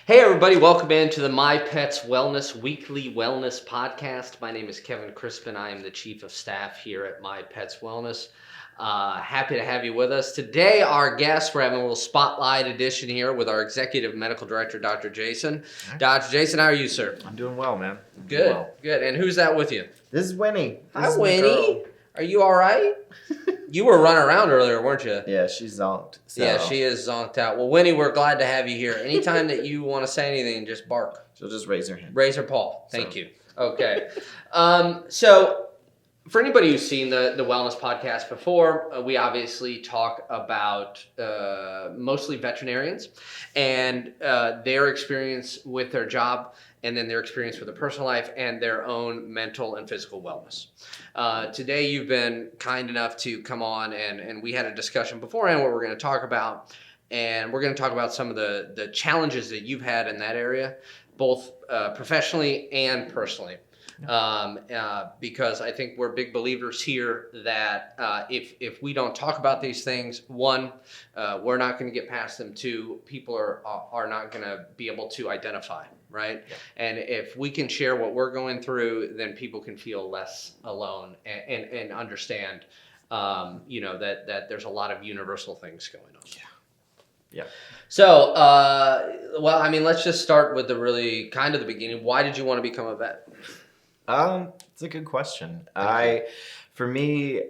Hey everybody, welcome into the My Pets Wellness Weekly Wellness Podcast. My name is Kevin Crispin. I am the Chief of Staff here at My Pets Wellness. Happy to have you with us. Today, our guest, we're having a little spotlight edition here with our Executive Medical Director, Dr. Jason. Right. Dr. Jason, how are you, sir? I'm doing well, man. Good. And who's that with you? This is Winnie. Hi, Winnie. Are you all right? You were running around earlier, weren't you? Yeah, she's zonked. So. Yeah, she is zonked out. Well, Winnie, we're glad to have you here. Anytime that you want to say anything, just bark. She'll just raise her hand. Raise her paw. Thank you. Okay. So for anybody who's seen the Wellness Podcast before, we obviously talk about mostly veterinarians and their experience with their job, and then their experience with their personal life and their own mental and physical wellness. Today, you've been kind enough to come on, and we had a discussion beforehand what we're going to talk about, and we're going to talk about some of the challenges that you've had in that area, both professionally and personally. Because I think we're big believers here that if we don't talk about these things, one, we're not going to get past them. Two, people are not going to be able to identify, right? Yeah. And if we can share what we're going through, then people can feel less alone and understand, that there's a lot of universal things going on. Yeah. So, let's just start with the beginning. Why did you want to become a vet? It's a good question. I really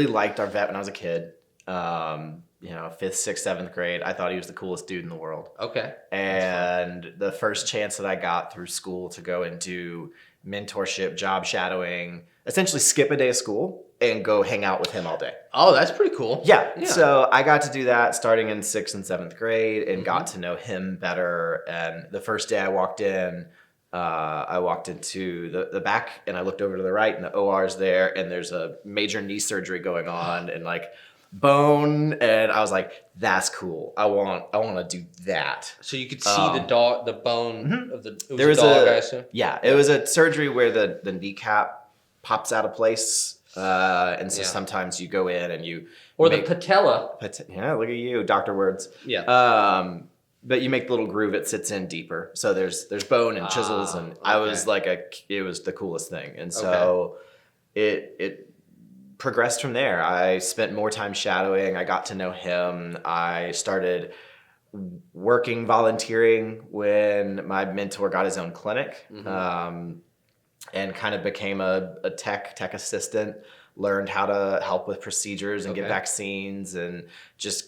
liked our vet when I was a kid. 5th, 6th, 7th grade. I thought he was the coolest dude in the world. Okay. And the first chance that I got through school to go into mentorship, job shadowing, essentially skip a day of school and go hang out with him all day. Oh, that's pretty cool. Yeah. So I got to do that starting in 6th and 7th grade and got to know him better. And the first day I walked into the back and I looked over to the right and the OR's there and there's a major knee surgery going on and like bone, and I was like, that's cool. I want to do that. So you could see the bone of the there was dog, I assume? Yeah, it was a surgery where the kneecap pops out of place. And so sometimes you go in and you... Or the patella. Yeah, look at you, Dr. Words. Yeah. But you make the little groove, it sits in deeper. So there's bone and chisels, and I was like, it was the coolest thing. And so it progressed from there. I spent more time shadowing. I got to know him. I started volunteering when my mentor got his own clinic, and kind of became a tech assistant, learned how to help with procedures and get vaccines, and just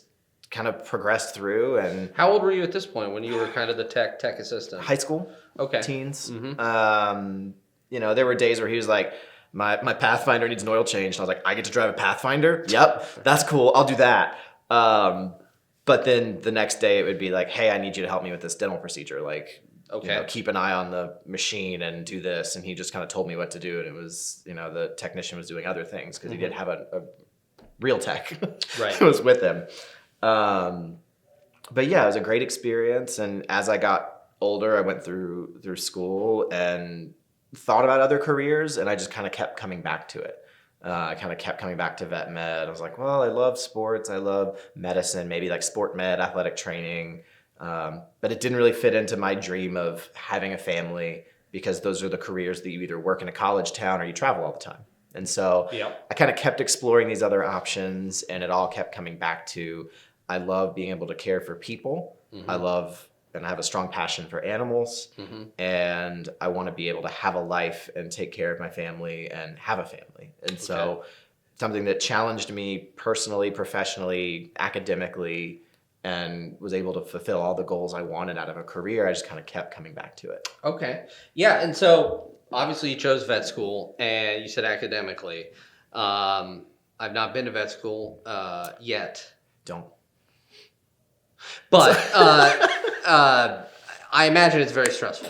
kind of progressed through. And how old were you at this point when you were kind of the tech assistant? High school. Teens. Mm-hmm. There were days where he was like, my Pathfinder needs an oil change. And I was like, I get to drive a Pathfinder? Yep, that's cool. I'll do that. But then the next day it would be like, hey, I need you to help me with this dental procedure. Like, keep an eye on the machine and do this. And he just kind of told me what to do. And it was, the technician was doing other things because he didn't have a real tech who was with him. But yeah, it was a great experience. And as I got older, I went through school and thought about other careers, and I just kind of kept coming back to it. I kind of kept coming back to VetMed. I was like, well, I love sports. I love medicine, maybe like sport med, athletic training. But it didn't really fit into my dream of having a family, because those are the careers that you either work in a college town or you travel all the time. And so I kind of kept exploring these other options, and it all kept coming back to, I love being able to care for people. I love, and I have a strong passion for animals, and I want to be able to have a life and take care of my family and have a family. And so something that challenged me personally, professionally, academically, and was able to fulfill all the goals I wanted out of a career, I just kind of kept coming back to it. Okay. Yeah, and so obviously you chose vet school, and you said academically. I've not been to vet school yet. Don't. But I imagine it's very stressful.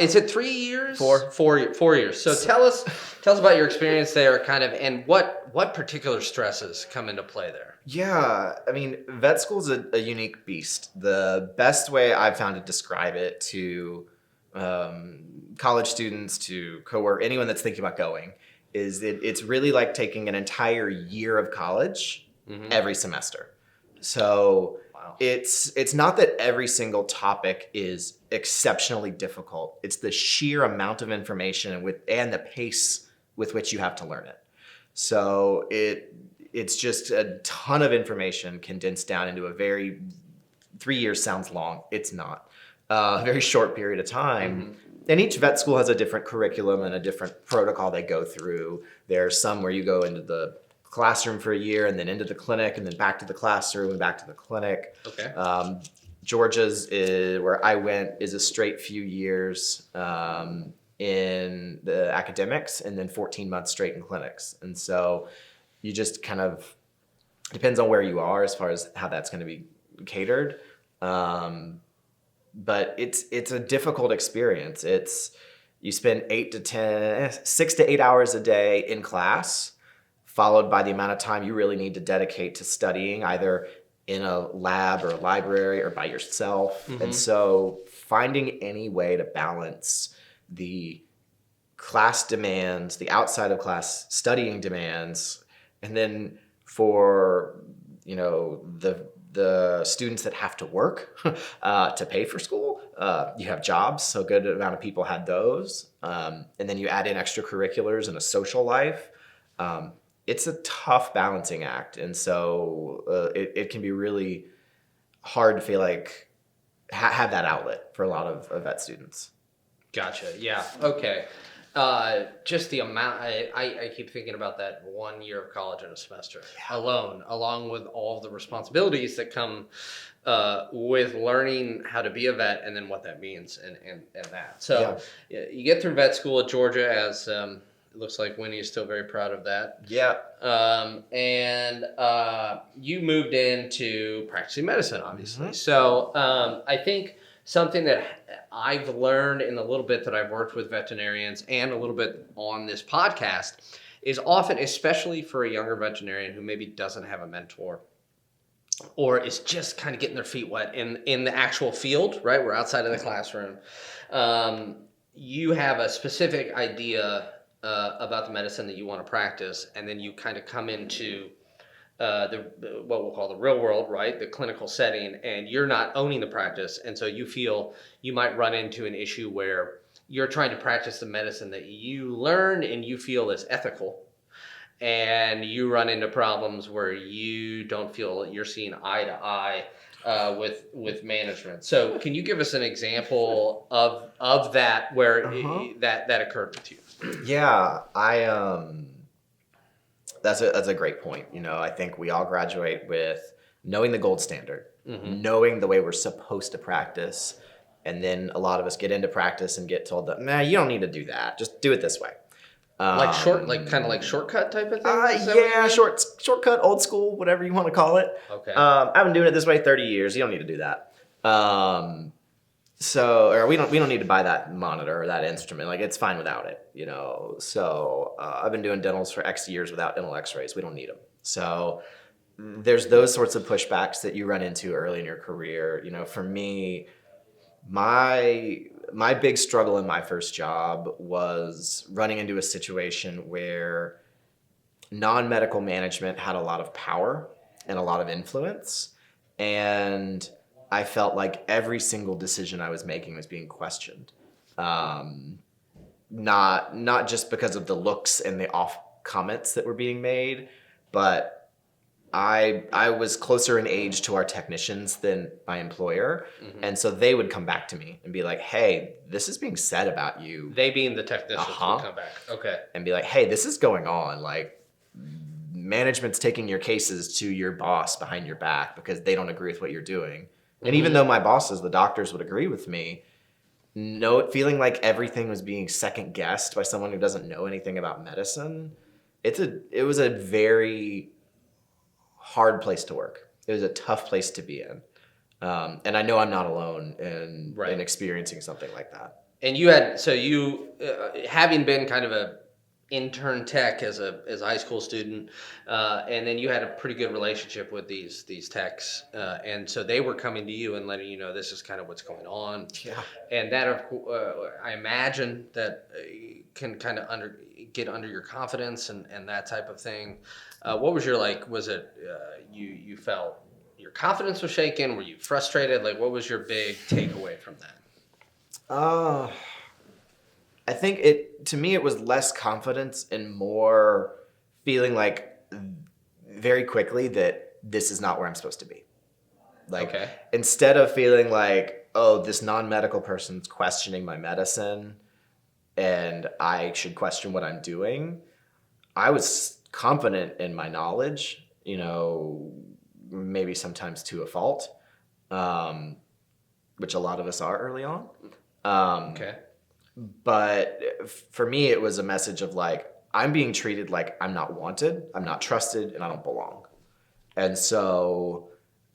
Is it 3 years? 4. 4 years. So tell us about your experience there, kind of, and what particular stresses come into play there. Yeah, I mean, vet school is a unique beast. The best way I've found to describe it to college students, to coworkers, anyone that's thinking about going, is it's really like taking an entire year of college every semester. So Wow. It's not that every single topic is exceptionally difficult. It's the sheer amount of information and the pace with which you have to learn it. So it's just a ton of information condensed down into 3 years sounds long. It's not. A very short period of time. Mm-hmm. And each vet school has a different curriculum and a different protocol they go through. There are some where you go into the classroom for a year and then into the clinic and then back to the classroom and back to the clinic. Okay. Georgia's where I went is a straight few years in the academics and then 14 months straight in clinics. And so you just kind of, depends on where you are as far as how that's going to be catered. But it's a difficult experience. You spend 6 to 8 hours a day in class, followed by the amount of time you really need to dedicate to studying, either in a lab or a library or by yourself. Mm-hmm. And so finding any way to balance the class demands, the outside of class studying demands, and then for, the students that have to work to pay for school, you have jobs, so a good amount of people had those. And then you add in extracurriculars and a social life. It's a tough balancing act. And so it can be really hard to feel like have that outlet for a lot of vet students. Gotcha. Yeah. Okay. Just the amount, I keep thinking about that 1 year of college in a semester alone, along with all the responsibilities that come with learning how to be a vet and then what that means and that. So you get through vet school at Georgia, as it looks like Winnie is still very proud of that. Yeah. And you moved into practicing medicine, obviously. Mm-hmm. So I think something that I've learned in the little bit that I've worked with veterinarians and a little bit on this podcast is often, especially for a younger veterinarian who maybe doesn't have a mentor or is just kind of getting their feet wet in the actual field, right? We're outside of the classroom. You have a specific idea about the medicine that you want to practice, and then you kind of come into what we'll call the real world, right? The clinical setting, and you're not owning the practice. And so you feel you might run into an issue where you're trying to practice the medicine that you learned and you feel is ethical. And you run into problems where you don't feel you're seeing eye to eye with management. So can you give us an example of that where that occurred with you? Yeah, That's a great point. I think we all graduate with knowing the gold standard, mm-hmm. knowing the way we're supposed to practice. And then a lot of us get into practice and get told that, you don't need to do that. Just do it this way. Kind of like shortcut type of thing? Shortcut, old school, whatever you want to call it. Okay. I've been doing it this way 30 years. You don't need to do that. Or we don't need to buy that monitor or that instrument. Like, it's fine without it, So I've been doing dentals for X years without dental x-rays. We don't need them. So there's those sorts of pushbacks that you run into early in your career. For me, my big struggle in my first job was running into a situation where non-medical management had a lot of power and a lot of influence, and I felt like every single decision I was making was being questioned. Not just because of the looks and the off comments that were being made, but I was closer in age to our technicians than my employer. Mm-hmm. And so they would come back to me and be like, hey, this is being said about you. They being the technicians would come back. Okay. And be like, hey, this is going on. Like, management's taking your cases to your boss behind your back because they don't agree with what you're doing. And even though my bosses, the doctors, would agree with me, feeling like everything was being second guessed by someone who doesn't know anything about medicine, it was a very hard place to work. It was a tough place to be in. And I know I'm not alone in experiencing something like that. And you having been kind of a intern tech as a high school student, and then you had a pretty good relationship with these techs, and so they were coming to you and letting you know this is kind of what's going on. Yeah. And that I imagine that can kind of get under your confidence and that type of thing. What was your was it you felt your confidence was shaken? Were you frustrated? Like, what was your big takeaway from that? I think to me, it was less confidence and more feeling like very quickly that this is not where I'm supposed to be. Like, instead of feeling like, oh, this non-medical person's questioning my medicine and I should question what I'm doing, I was confident in my knowledge, maybe sometimes to a fault, which a lot of us are early on. But for me, it was a message of like, I'm being treated like I'm not wanted, I'm not trusted, and I don't belong. And so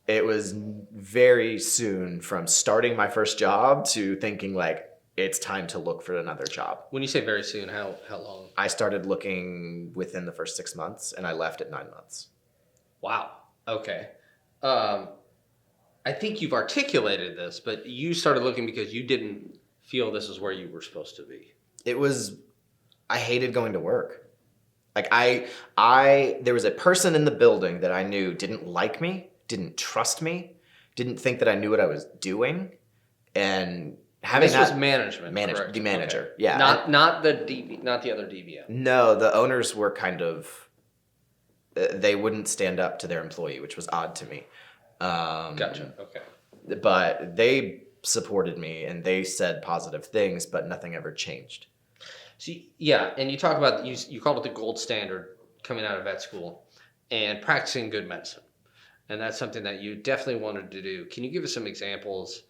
it was very soon from starting my first job to thinking like, it's time to look for another job. When you say very soon, how long? I started looking within the first 6 months, and I left at 9 months. Wow. Okay. I think you've articulated this, but you started looking because you didn't feel this is where you were supposed to be. I hated going to work. Like there was a person in the building that I knew didn't like me, didn't trust me, didn't think that I knew what I was doing, and this was management, correct? The manager, okay. yeah. Not the other DVM. No, the owners were kind of, they wouldn't stand up to their employee, which was odd to me. Gotcha. Okay. But they supported me and they said positive things, but nothing ever changed. See, yeah, and you talk about you called it the gold standard coming out of vet school and practicing good medicine, and that's something that you definitely wanted to do. Can you give us some examples?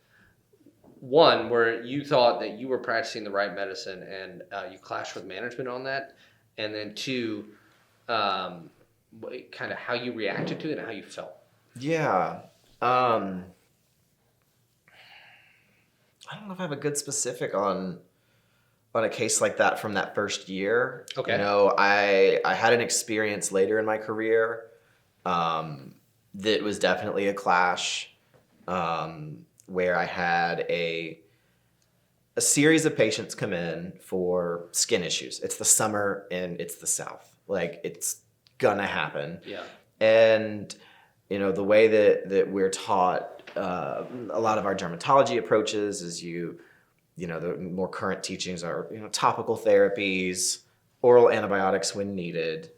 One, where you thought that you were practicing the right medicine and you clashed with management on that. And then two, kind of how you reacted to it and how you felt. Yeah. I don't know if I have a good specific on a case like that from that first year. Okay. I had an experience later in my career that was definitely a clash. Where I had a series of patients come in for skin issues. It's the summer and it's the South. Like, it's gonna happen. Yeah. And, the way that we're taught, a lot of our dermatology approaches is the more current teachings are, topical therapies, oral antibiotics when needed,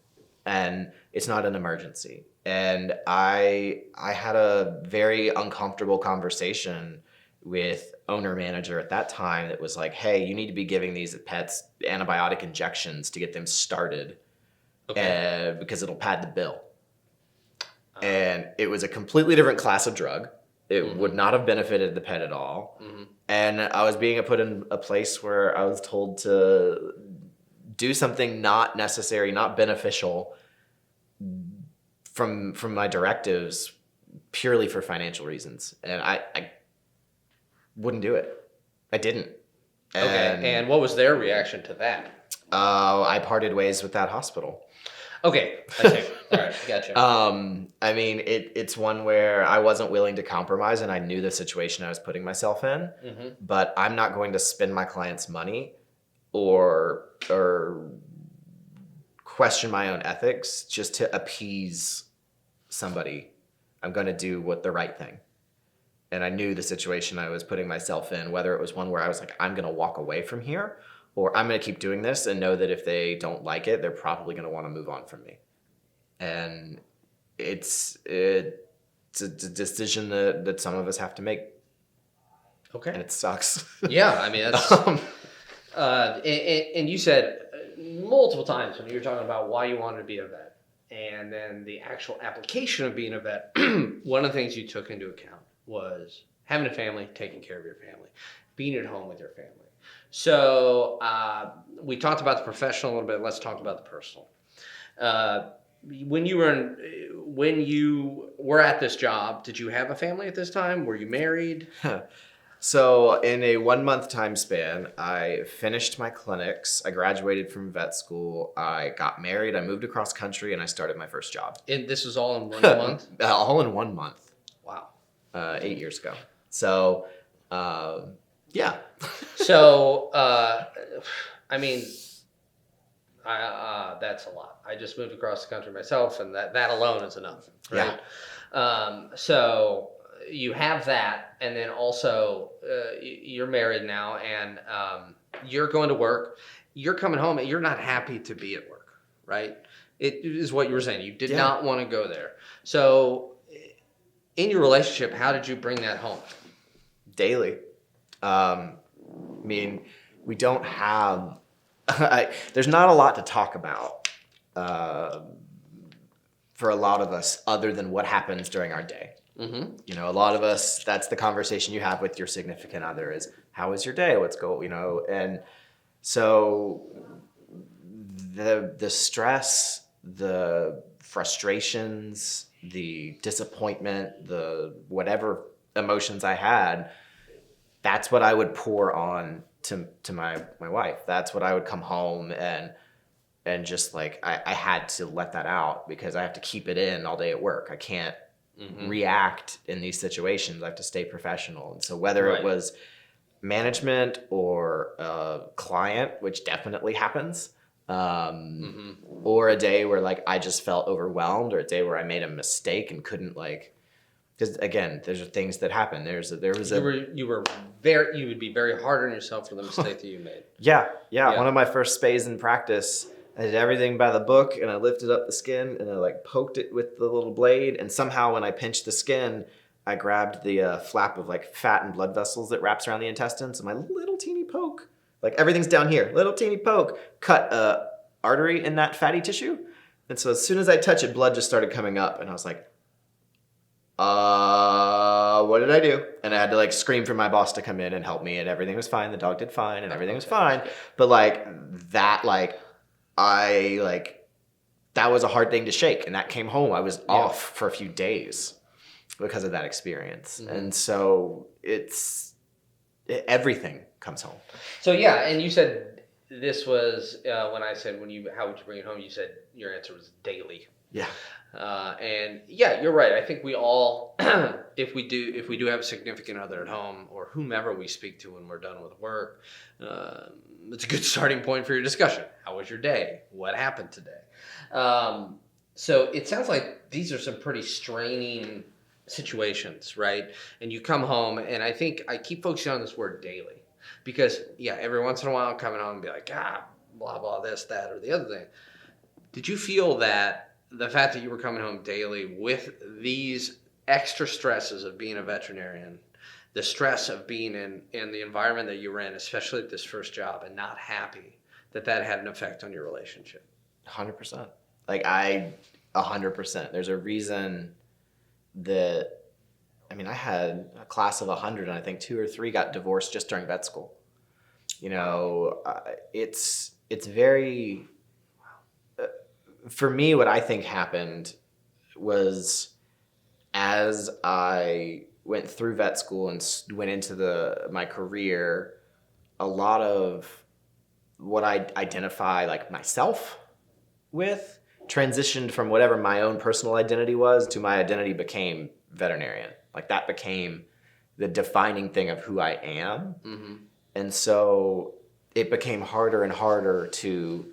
and it's not an emergency. And I had a very uncomfortable conversation with owner manager at that time that was like, hey, you need to be giving these pets antibiotic injections to get them started, because it'll pad the bill. And it was a completely different class of drug. It would not have benefited the pet at all. Mm-hmm. And I was being put in a place where I was told to do something not necessary, not beneficial, from my directives purely for financial reasons. And I wouldn't do it. I didn't. And what was their reaction to that? I parted ways with that hospital. Okay, I see. All right, gotcha. I mean, it's one where I wasn't willing to compromise, and I knew the situation I was putting myself in, but I'm not going to spend my client's money or question my own ethics just to appease somebody. I'm going to do the right thing. And I knew the situation I was putting myself in, whether it was one where I was like, I'm going to walk away from here, or I'm going to keep doing this and know that if they don't like it, they're probably going to want to move on from me. And it's a decision that some of us have to make. Okay. And it sucks. Yeah, I mean, that's... and you said multiple times when you were talking about why you wanted to be a vet, and then the actual application of being a vet, one of the things you took into account was having a family, taking care of your family, being at home with your family. So we talked about the professional a little bit. Let's talk about the personal. When you were at this job, did you have a family at this time? Were you married? So in a 1 month time span, I finished my clinics. I graduated from vet school. I got married. I moved across country, and I started my first job. And this was all in 1 month? All in 1 month. Wow. 8 years ago. So, yeah. So, I mean, that's a lot. I just moved across the country myself, and that alone is enough, right? So you have that, and then also you're married now, and you're going to work. You're coming home, and you're not happy to be at work, right? It is what you were saying. You did not want to go there. So in your relationship, how did you bring that home? Daily. I mean, we don't have... there's not a lot to talk about for a lot of us other than what happens during our day. Mm-hmm. You know, a lot of us, that's the conversation you have with your significant other is, how was your day? What's going, you know? And so the stress, the frustrations, the disappointment, the whatever emotions I had, that's what I would pour on to my wife. That's what I would come home and just like, I had to let that out because I have to keep it in all day at work. I can't react in these situations. I have to stay professional. And so whether it was management or a client, which definitely happens, or a day where like I just felt overwhelmed, or a day where I made a mistake and couldn't like, because again, there's things that happen. You would be very hard on yourself for the mistake that you made. Yeah. One of my first spays in practice, I did everything by the book, and I lifted up the skin and I like poked it with the little blade, and somehow when I pinched the skin, I grabbed the flap of like fat and blood vessels that wraps around the intestines, and my little teeny poke, like everything's down here, little teeny poke, cut a artery in that fatty tissue. And so as soon as I touch it, blood just started coming up, and I was like, what did I do? And I had to like scream for my boss to come in and help me, and everything was fine. The dog did fine and everything was fine. But like that, that was a hard thing to shake. And that came home. I was off for a few days because of that experience. Mm-hmm. And so everything comes home. So yeah. And you said this was, when I said, how would you bring it home? You said your answer was daily. Yeah. And yeah, you're right. I think we all, if we do have a significant other at home, or whomever we speak to when we're done with work, it's a good starting point for your discussion. How was your day? What happened today? So it sounds like these are some pretty straining situations, right? And you come home, and I think I keep focusing on this word daily, because every once in a while I'm coming home and be like, blah, blah, this, that, or the other thing. Did you feel that the fact that you were coming home daily with these extra stresses of being a veterinarian, the stress of being in the environment that you were in, especially at this first job, and not happy, that had an effect on your relationship? 100%. 100%. There's a reason that, I had a class of 100, and I think 2 or 3 got divorced just during vet school. You know, it's very... For me, what I think happened was, as I went through vet school and went into my career, a lot of what I identify like myself with transitioned from whatever my own personal identity was to my identity became veterinarian. Like that became the defining thing of who I am. Mm-hmm. And so it became harder and harder to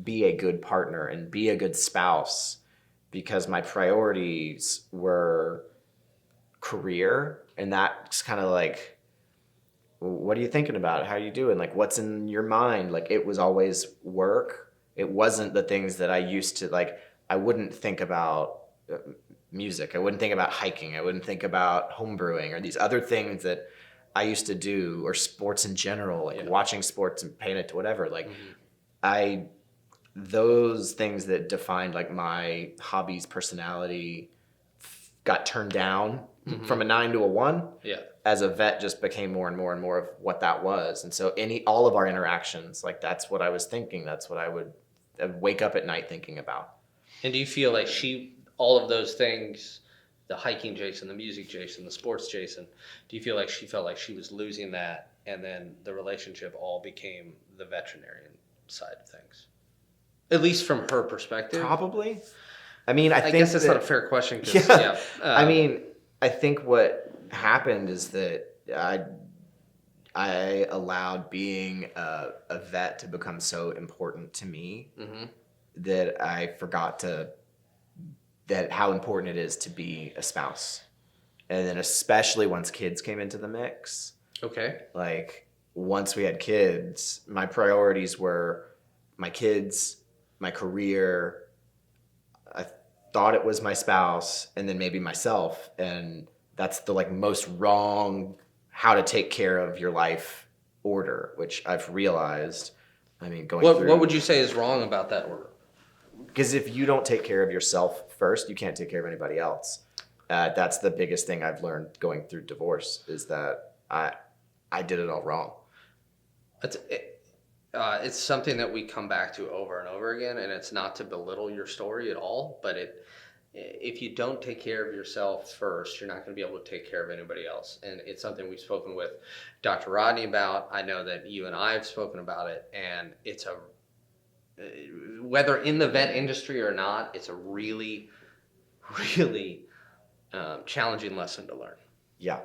be a good partner and be a good spouse, because my priorities were career, and that's kind of like, what are you thinking about? How are you doing? Like, what's in your mind? Like, it was always work. It wasn't the things that I used to, like, I wouldn't think about music. I wouldn't think about hiking. I wouldn't think about home brewing or these other things that I used to do, or sports in general, like watching sports and paying it to whatever. Like, those things that defined like my hobbies, personality, got turned down from a 9 to a 1. Yeah. As a vet, just became more and more and more of what that was. And so all of our interactions, like that's what I was thinking. That's what I'd wake up at night thinking about. And do you feel like all of those things, the hiking Jason, the music Jason, the sports Jason, do you feel like she felt like she was losing that, and then the relationship all became the veterinarian side of things? At least from her perspective? Probably. I guess that's not a fair question. I think what happened is that I allowed being a vet to become so important to me that I forgot to that how important it is to be a spouse. And then especially once kids came into the mix. Okay. Like once we had kids, my priorities were my kids, my career. I thought it was my spouse, and then maybe myself. And that's the like most wrong how to take care of your life order, which I've realized. I mean, What would you say is wrong about that order? Because if you don't take care of yourself first, you can't take care of anybody else. That's the biggest thing I've learned going through divorce is that I did it all wrong. It's something that we come back to over and over again, and it's not to belittle your story at all, but if you don't take care of yourself first, you're not going to be able to take care of anybody else. And it's something we've spoken with Dr. Rodney about. I know that you and I have spoken about it, and it's whether in the vet industry or not, it's a really, really challenging lesson to learn. Yeah.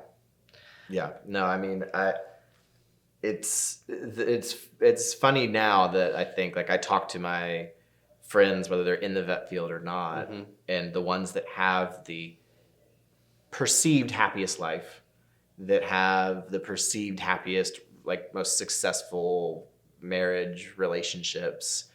No, I mean, it's funny now that I think like I talk to my friends, whether they're in the vet field or not, Mm-hmm. and the ones that have the perceived happiest life, that have the perceived happiest, like most successful marriage relationships,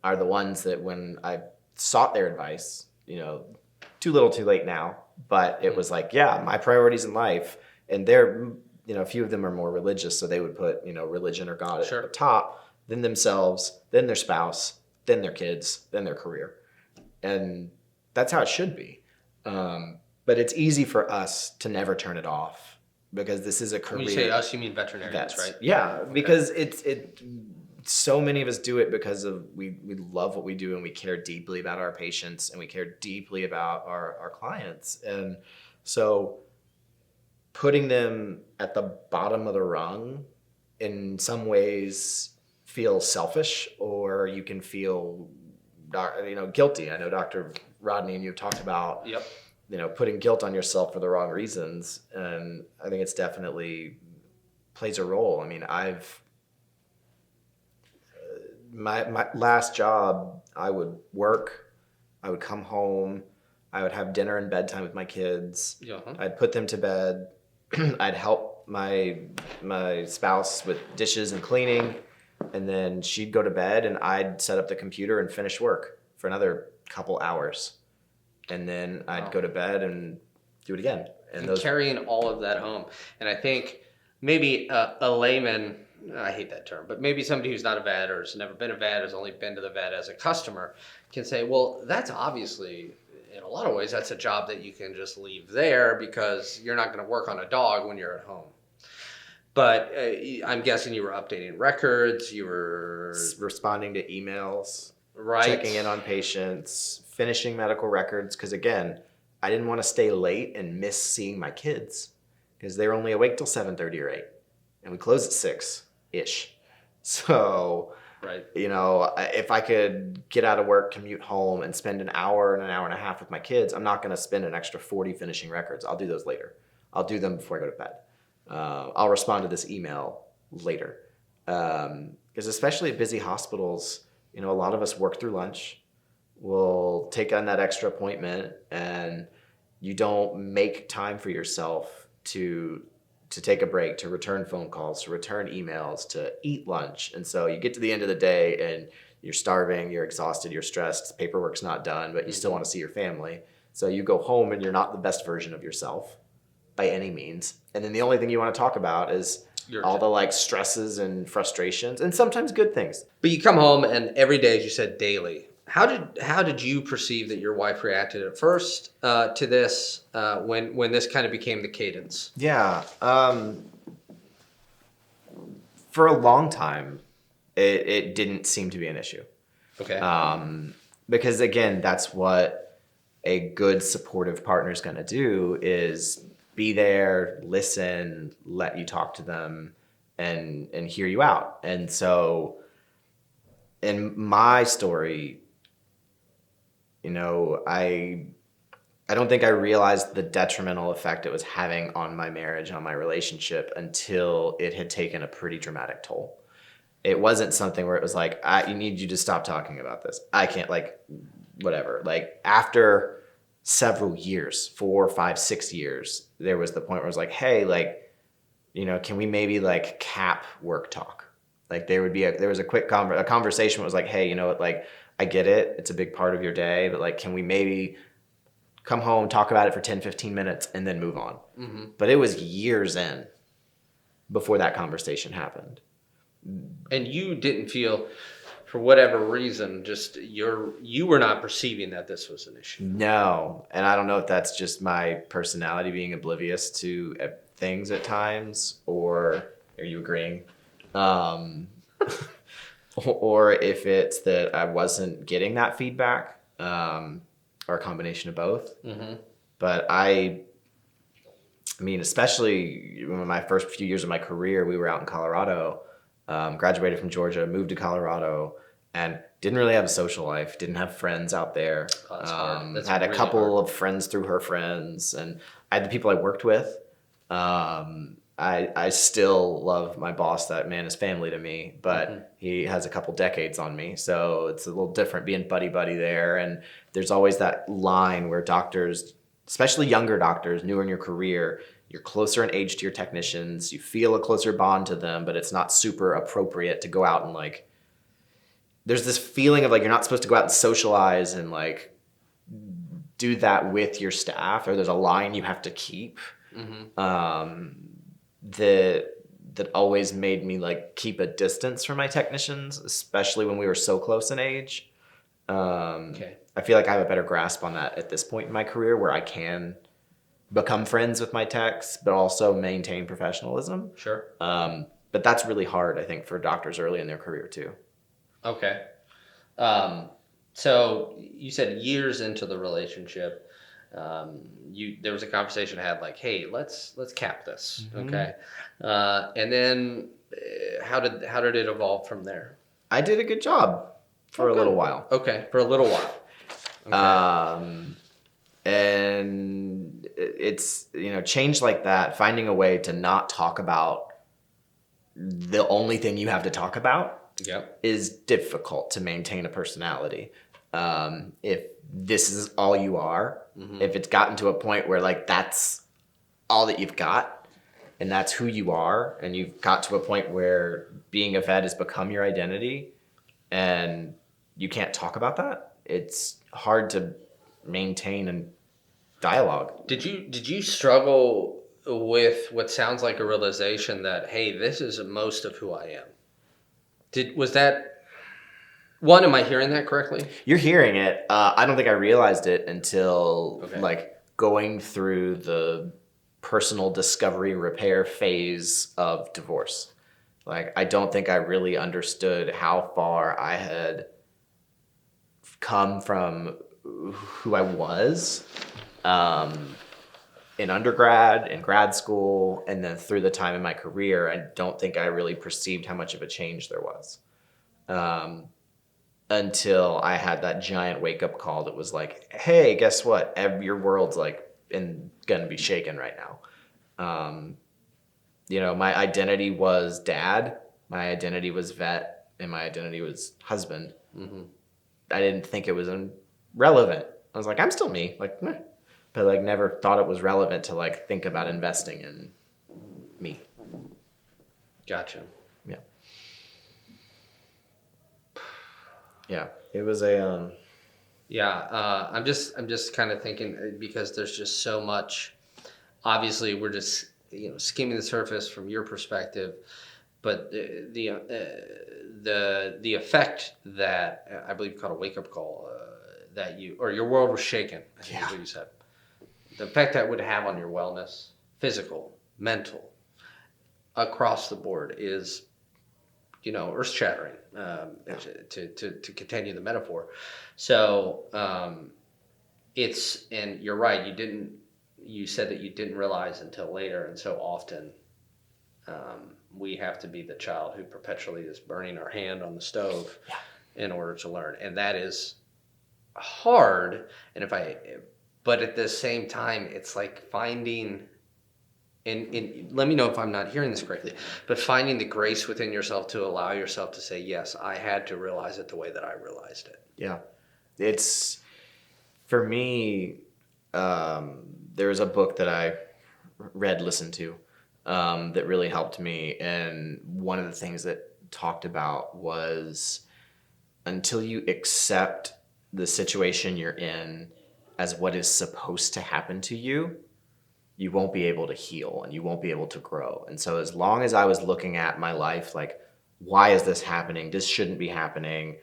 are the ones that when I sought their advice, too little too late now, but it was like, yeah, my priorities in life, and they're, a few of them are more religious, so they would put, religion or God Sure. at the top, then themselves, then their spouse, then their kids, then their career. And that's how it should be. But it's easy for us to never turn it off because this is a career. When you say us, you mean veterinarians, vets. right? Yeah, Okay. because so many of us do it because of we love what we do and we care deeply about our patients and we care deeply about our clients. And so putting them at the bottom of the rung in some ways feels selfish, or you can feel guilty. I know Dr. Rodney and you have talked about Yep. Putting guilt on yourself for the wrong reasons, and I think it's definitely plays a role. I mean, my last job, I would work, I would come home, I would have dinner and bedtime with my kids. Uh-huh. I'd put them to bed. I'd help my spouse with dishes and cleaning, and then she'd go to bed and I'd set up the computer and finish work for another couple hours. And then I'd go to bed and do it again. And carrying all of that home. And I think maybe a layman, I hate that term, but maybe somebody who's not a vet or has never been a vet, has only been to the vet as a customer, can say, well, that's obviously, in a lot of ways, that's a job that you can just leave there because you're not going to work on a dog when you're at home. But I'm guessing you were updating records, you were responding to emails, right, checking in on patients, finishing medical records. Because again, I didn't want to stay late and miss seeing my kids because they were only awake till 7:30 or 8, and we close at 6-ish. So, right, if I could get out of work, commute home, and spend an hour and a half with my kids, I'm not going to spend an extra 40 finishing records. I'll do those later. I'll do them before I go to bed. I'll respond to this email later. Because especially at busy hospitals, a lot of us work through lunch. We'll take on that extra appointment, and you don't make time for yourself to take a break, to return phone calls, to return emails, to eat lunch. And so you get to the end of the day and you're starving, you're exhausted, you're stressed, paperwork's not done, but you still want to see your family. So you go home and you're not the best version of yourself by any means. And then the only thing you want to talk about is all the stresses and frustrations and sometimes good things. But you come home and every day, as you said, daily. How did you perceive that your wife reacted at first to this when this kind of became the cadence? Yeah. For a long time, it didn't seem to be an issue. Okay. Because again, that's what a good supportive partner is going to do is be there, listen, let you talk to them, and hear you out. And so in my story, I don't think I realized the detrimental effect it was having on my marriage, on my relationship, until it had taken a pretty dramatic toll. It wasn't something where it was like, I need you to stop talking about this. I can't, whatever. After several years, 4, 5, 6 years, there was the point where I was like, hey, like, can we maybe like cap work talk? Like there was a quick conversation that was like, hey, you know what, like I get it. It's a big part of your day, but like, can we maybe come home, talk about it for 10, 15 minutes and then move on? Mm-hmm. But it was years in before that conversation happened. And you didn't feel, for whatever reason, just you were not perceiving that this was an issue. No. And I don't know if that's just my personality being oblivious to things at times, or are you agreeing? Or if it's that I wasn't getting that feedback, or a combination of both. Mm-hmm. But I mean, especially in my first few years of my career, we were out in Colorado, graduated from Georgia, moved to Colorado, and didn't really have a social life, didn't have friends out there. Oh, that's hard. That's had really a couple hard. of friends through her friends, and I had the people I worked with. I still love my boss. That man is family to me, but he has a couple decades on me. So it's a little different being buddy there. And there's always that line where doctors, especially younger doctors, newer in your career, you're closer in age to your technicians. You feel a closer bond to them, but it's not super appropriate to go out and like, there's this feeling of like, you're not supposed to go out and socialize and like do that with your staff, or there's a line you have to keep. Mm-hmm. That always made me like keep a distance from my technicians, especially when we were so close in age. I feel like I have a better grasp on that at this point in my career, where I can become friends with my techs, but also maintain professionalism. Sure. But that's really hard, I think, for doctors early in their career too. Okay. So you said years into the relationship, there was a conversation I had like, hey, let's cap this. Mm-hmm. Okay. And then how did it evolve from there? I did a good job for a little while. Okay. For a little while. Okay. And it's, change like that, finding a way to not talk about the only thing you have to talk about. Yep. Is difficult to maintain a personality. If this is all you are, mm-hmm. if it's gotten to a point where like that's all that you've got and that's who you are, and you've got to a point where being a vet has become your identity and you can't talk about that, it's hard to maintain a dialogue. Did you struggle with what sounds like a realization that, hey, this is most of who I am? Was that one? Am I hearing that correctly? You're hearing it. I don't think I realized it until like going through the personal discovery repair phase of divorce. Like, I don't think I really understood how far I had come from who I was in undergrad, in grad school, and then through the time in my career. I don't think I really perceived how much of a change there was until I had that giant wake-up call that was like, hey, guess what? Your world's like gonna be shaken right now. My identity was dad, my identity was vet, and my identity was husband. Mm-hmm. I didn't think it was relevant. I was like, I'm still me. Like, meh. But like never thought it was relevant to like think about investing in me. Gotcha. Yeah. Yeah. It was a I'm just kind of thinking, because there's just so much. Obviously, we're just skimming the surface from your perspective, but the effect that I believe called a wake up call that your world was shaken. I think is what you said. The effect that would have on your wellness, physical, mental, across the board is, earth shattering. To continue the metaphor. So and you're right. You said that you didn't realize until later, and so often we have to be the child who perpetually is burning our hand on the stove in order to learn, and that is hard. But at the same time, it's like finding, and let me know if I'm not hearing this correctly, but finding the grace within yourself to allow yourself to say, yes, I had to realize it the way that I realized it. Yeah. It's, for me, there was a book that I listened to, that really helped me. And one of the things that talked about was, until you accept the situation you're in as what is supposed to happen to you, you won't be able to heal and you won't be able to grow. And so as long as I was looking at my life like, why is this happening? This shouldn't be happening.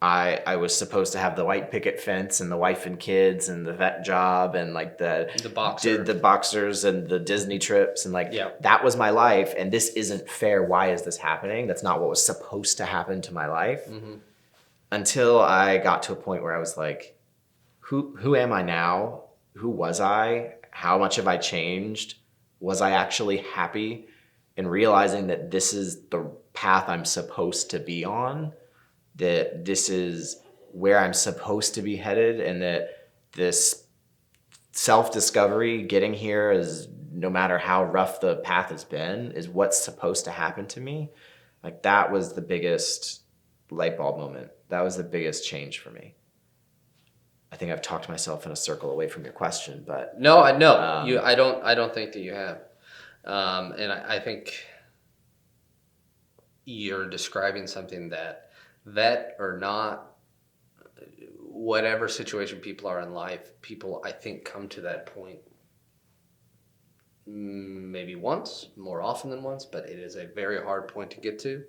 I was supposed to have the white picket fence and the wife and kids and the vet job and like the boxers and the Disney trips and like that was my life, and this isn't fair. Why is this happening? That's not what was supposed to happen to my life. Mm-hmm. Until I got to a point where I was like, who am I now? Who was I? How much have I changed? Was I actually happy? And realizing that this is the path I'm supposed to be on, that this is where I'm supposed to be headed, and that this self-discovery, getting here, is no matter how rough the path has been, is what's supposed to happen to me. Like, that was the biggest light bulb moment. That was the biggest change for me. I think I've talked myself in a circle away from your question, but no, I don't think that you have, and I think you're describing something that, vet or not, whatever situation people are in life, people, I think, come to that point maybe once, more often than once, but it is a very hard point to get to.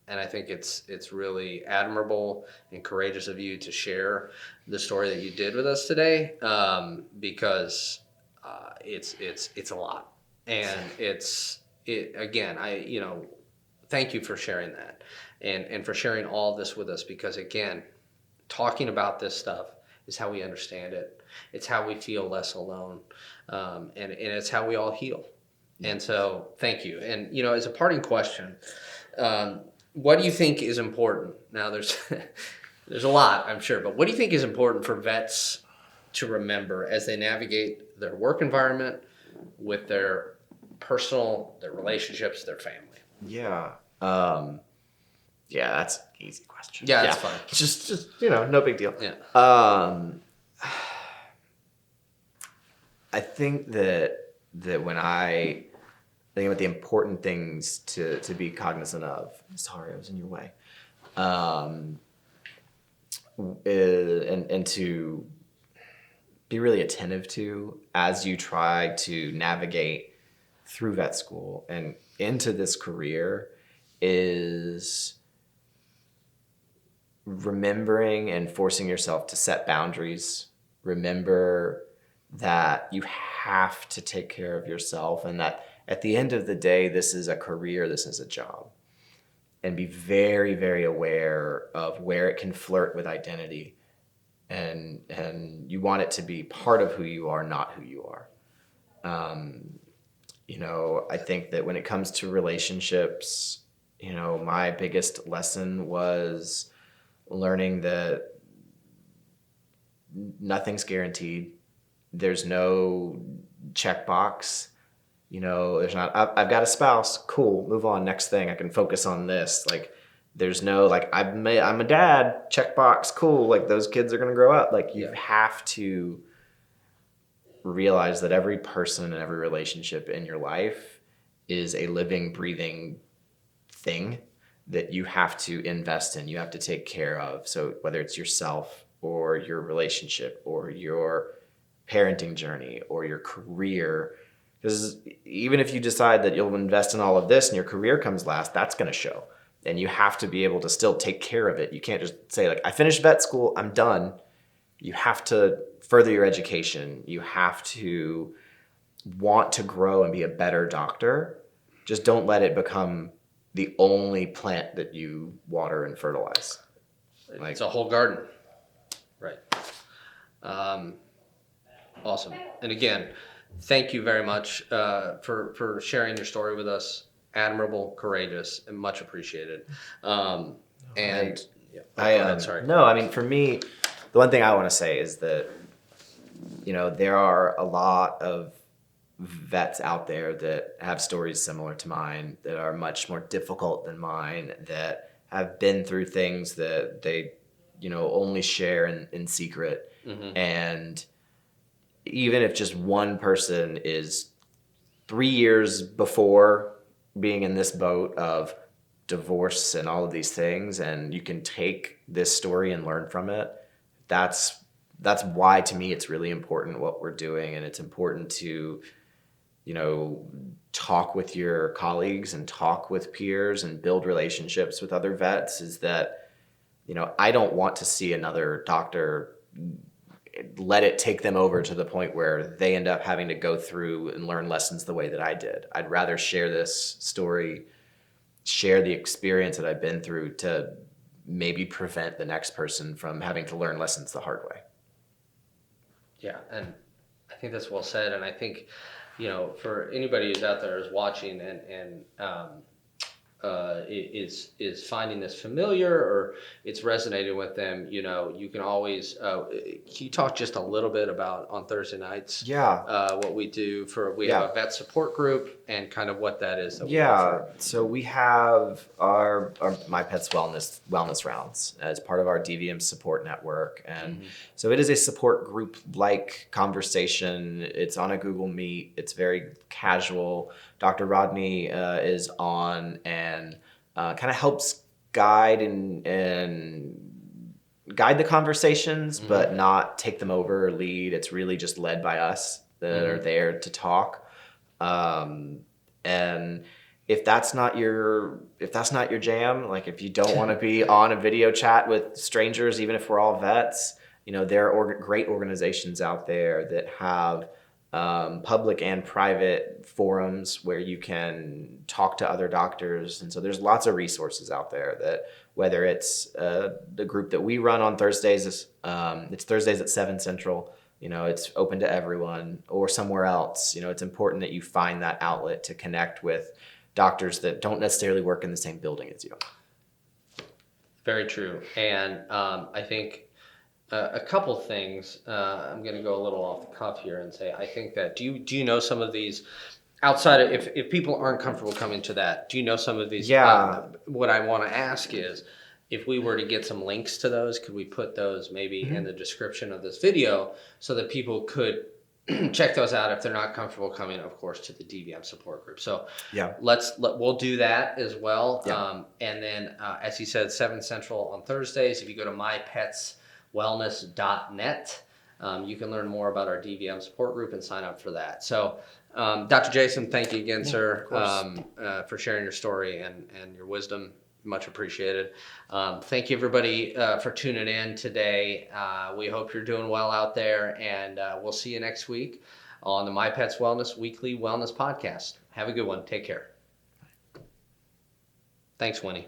And I think it's really admirable and courageous of you to share the story that you did with us today, because it's a lot, and thank you for sharing that, and for sharing all this with us, because again, talking about this stuff is how we understand it. It's how we feel less alone, and it's how we all heal. And so, thank you. And as a parting question, what do you think is important? Now, there's a lot, I'm sure, but what do you think is important for vets to remember as they navigate their work environment with their their relationships, their family? Yeah. That's an easy question. Yeah, that's fine. Just no big deal. Yeah. I think that when I think about the important things to be cognizant of, sorry, I was in your way, and to be really attentive to as you try to navigate through vet school and into this career, is remembering and forcing yourself to set boundaries. Remember that you have to take care of yourself, and that at the end of the day, this is a career, this is a job. And be very, very aware of where it can flirt with identity. And you want it to be part of who you are, not who you are. I think that when it comes to relationships, my biggest lesson was learning that nothing's guaranteed. There's no checkbox. There's not, I've got a spouse, cool, move on, next thing, I can focus on this. Like, there's no, like, I'm a dad, checkbox, cool, like, those kids are going to grow up. Like, you have to realize that every person and every relationship in your life is a living, breathing thing that you have to invest in, you have to take care of. So whether it's yourself or your relationship or your parenting journey or your career, because even if you decide that you'll invest in all of this and your career comes last, that's going to show. And you have to be able to still take care of it. You can't just say, like, I finished vet school, I'm done. You have to further your education. You have to want to grow and be a better doctor. Just don't let it become the only plant that you water and fertilize. It's a whole garden. Right. Awesome. And again, thank you very much for sharing your story with us. Admirable, courageous, and much appreciated. Sorry. No, I mean, for me, the one thing I want to say is that, there are a lot of vets out there that have stories similar to mine, that are much more difficult than mine, that have been through things that they, only share in secret. Mm-hmm. And even if just one person is 3 years before being in this boat of divorce and all of these things, and you can take this story and learn from it, that's why, to me, it's really important what we're doing. And it's important to, talk with your colleagues and talk with peers and build relationships with other vets. Is that, I don't want to see another doctor let it take them over to the point where they end up having to go through and learn lessons the way that I did. I'd rather share this story, share the experience that I've been through, to maybe prevent the next person from having to learn lessons the hard way. Yeah, and I think that's well said. And I think, for anybody who's out there is watching and is finding this familiar, or it's resonated with them, you can always, can you talk just a little bit about on Thursday nights? Yeah. What we do we have a vet support group and kind of what that is. So we have our My Pet's Wellness Rounds as part of our DVM support network. And so it is a support group like conversation. It's on a Google Meet. It's very casual. Dr. Rodney is on and kind of helps guide and guide the conversations, but not take them over or lead. It's really just led by us that are there to talk. And if that's not your jam, like if you don't want to be on a video chat with strangers, even if we're all vets, there are great organizations out there that have public and private forums where you can talk to other doctors. And so there's lots of resources out there that, whether it's the group that we run on Thursdays, it's Thursdays at 7 Central, it's open to everyone, or somewhere else. It's important that you find that outlet to connect with doctors that don't necessarily work in the same building as you. Very true. And I think a couple things. I'm going to go a little off the cuff here and say, I think that, do you know some of these outside of, if people aren't comfortable coming to that, do you know some of these? Yeah. What I want to ask is, if we were to get some links to those, could we put those maybe in the description of this video so that people could check those out if they're not comfortable coming, of course, to the DVM support group. So we'll do that as well. Yeah. And then, as he said, 7 Central on Thursdays. If you go to mypetswellness.net, you can learn more about our DVM support group and sign up for that. So, Dr. Jason, thank you again, sir, for sharing your story and your wisdom. Much appreciated. Thank you, everybody, for tuning in today. We hope you're doing well out there, and we'll see you next week on the My Pet's Wellness Weekly Wellness Podcast. Have a good one. Take care. Thanks, Winnie.